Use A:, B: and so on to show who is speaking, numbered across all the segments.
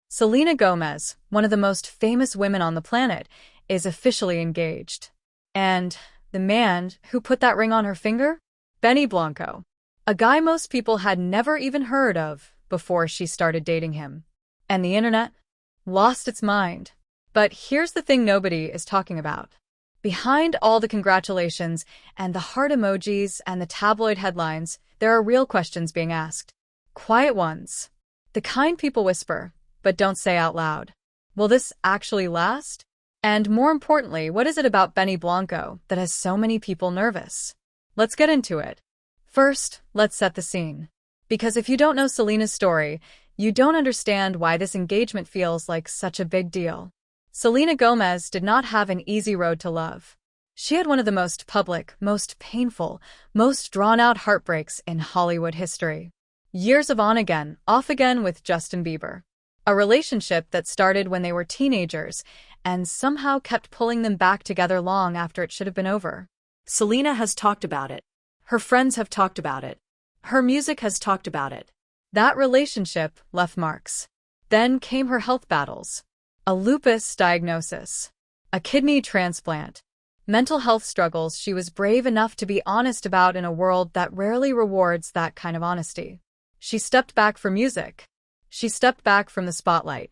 A: Selena Gomez, one of the most famous women on the planet, is officially engaged. And the man who put that ring on her finger? Benny Blanco. A guy most people had never even heard of before she started dating him. And the internet lost its mind. But here's the thing nobody is talking about. Behind all the congratulations and the heart emojis and the tabloid headlines, there are real questions being asked. Quiet ones. The kind people whisper, but don't say out loud. Will this actually last? And more importantly, what is it about Benny Blanco that has so many people nervous? Let's get into it. First, let's set the scene. Because if you don't know Selena's story, you don't understand why this engagement feels like such a big deal. Selena Gomez did not have an easy road to love. She had one of the most public, most painful, most drawn-out heartbreaks in Hollywood history. Years of on-again, off-again with Justin Bieber. A relationship that started when they were teenagers and somehow kept pulling them back together long after it should have been over.
B: Selena has talked about it. Her friends have talked about it. Her music has talked about it.
A: That relationship left marks. Then came her health battles. A lupus diagnosis. A kidney transplant. Mental health struggles she was brave enough to be honest about in a world that rarely rewards that kind of honesty. She stepped back from music. She stepped back from the spotlight.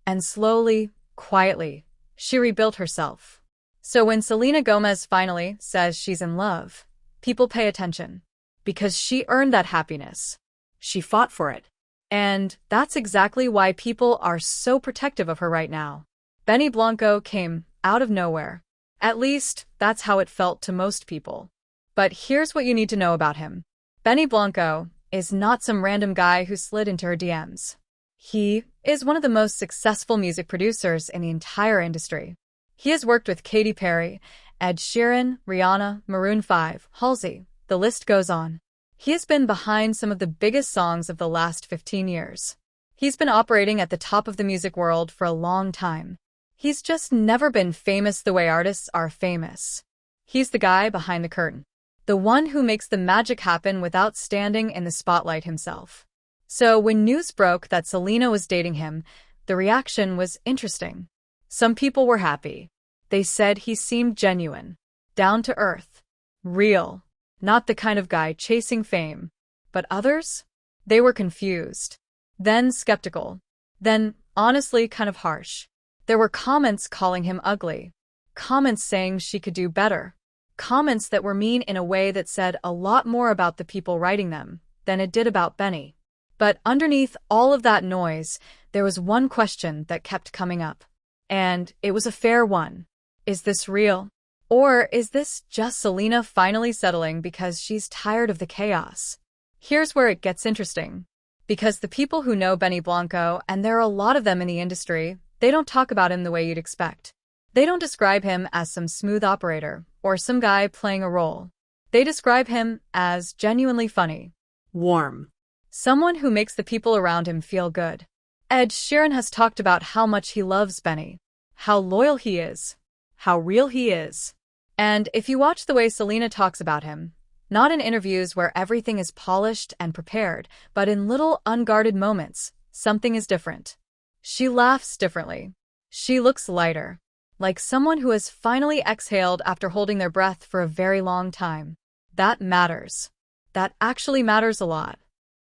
A: And slowly, quietly, she rebuilt herself. So when Selena Gomez finally says she's in love, people pay attention. Because she earned that happiness. She fought for it. And that's exactly why people are so protective of her right now. Benny Blanco came out of nowhere. At least, that's how it felt to most people. But here's what you need to know about him. Benny Blanco is not some random guy who slid into her DMs. He is one of the most successful music producers in the entire industry. He has worked with Katy Perry, Ed Sheeran, Rihanna, Maroon 5, Halsey. The list goes on. He has been behind some of the biggest songs of the last 15 years. He's been operating at the top of the music world for a long time. He's just never been famous the way artists are famous. He's the guy behind the curtain. The one who makes the magic happen without standing in the spotlight himself. So when news broke that Selena was dating him, the reaction was interesting. Some people were happy. They said he seemed genuine, down to earth, real. Not the kind of guy chasing fame. But others? They were confused. Then skeptical. Then, honestly, kind of harsh. There were comments calling him ugly. Comments saying she could do better. Comments that were mean in a way that said a lot more about the people writing them than it did about Benny. But underneath all of that noise, there was one question that kept coming up. And it was a fair one. Is this real? Or is this just Selena finally settling because she's tired of the chaos? Here's where it gets interesting. Because the people who know Benny Blanco, and there are a lot of them in the industry, they don't talk about him the way you'd expect. They don't describe him as some smooth operator, or some guy playing a role. They describe him as genuinely funny.
B: Warm.
A: Someone who makes the people around him feel good. Ed Sheeran has talked about how much he loves Benny. How loyal he is. How real he is. And if you watch the way Selena talks about him, not in interviews where everything is polished and prepared, but in little unguarded moments, something is different. She laughs differently. She looks lighter, like someone who has finally exhaled after holding their breath for a very long time. That matters. That actually matters a lot.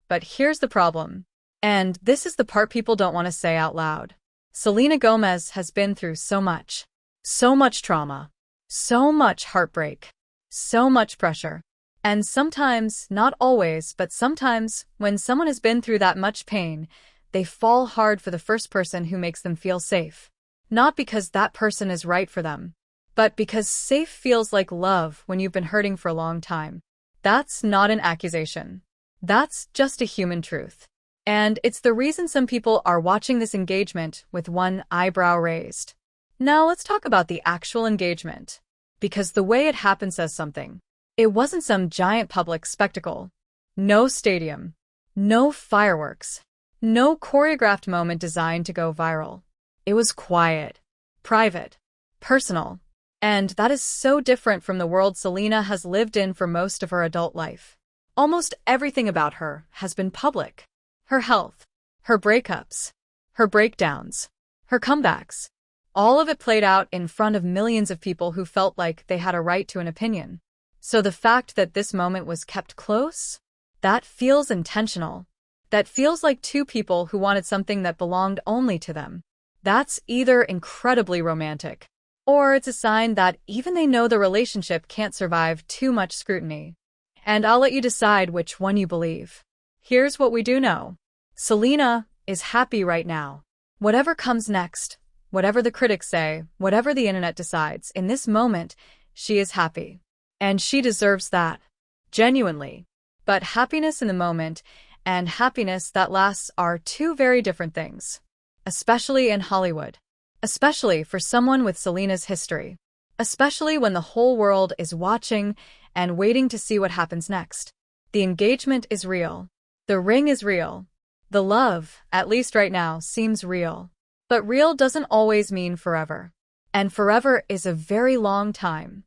A: But here's the problem. And this is the part people don't want to say out loud. Selena Gomez has been through so much. So much trauma. So much heartbreak. So much pressure. And sometimes, not always, but sometimes, when someone has been through that much pain, they fall hard for the first person who makes them feel safe. Not because that person is right for them, but because safe feels like love when you've been hurting for a long time. That's not an accusation. That's just a human truth. And it's the reason some people are watching this engagement with one eyebrow raised. Now let's talk about the actual engagement. Because the way it happened says something. It wasn't some giant public spectacle. No stadium. No fireworks. No choreographed moment designed to go viral. It was quiet, private, personal. And that is so different from the world Selena has lived in for most of her adult life. Almost everything about her has been public. Her health, her breakups, her breakdowns, her comebacks. All of it played out in front of millions of people who felt like they had a right to an opinion. So the fact that this moment was kept close? That feels intentional. That feels like two people who wanted something that belonged only to them. That's either incredibly romantic, or it's a sign that even they know the relationship can't survive too much scrutiny. And I'll let you decide which one you believe. Here's what we do know. Selena is happy right now. Whatever comes next, whatever the critics say, whatever the internet decides, in this moment, she is happy. And she deserves that. Genuinely. But happiness in the moment and happiness that lasts are two very different things. Especially in Hollywood. Especially for someone with Selena's history. Especially when the whole world is watching and waiting to see what happens next. The engagement is real. The ring is real. The love, at least right now, seems real. But real doesn't always mean forever. And forever is a very long time.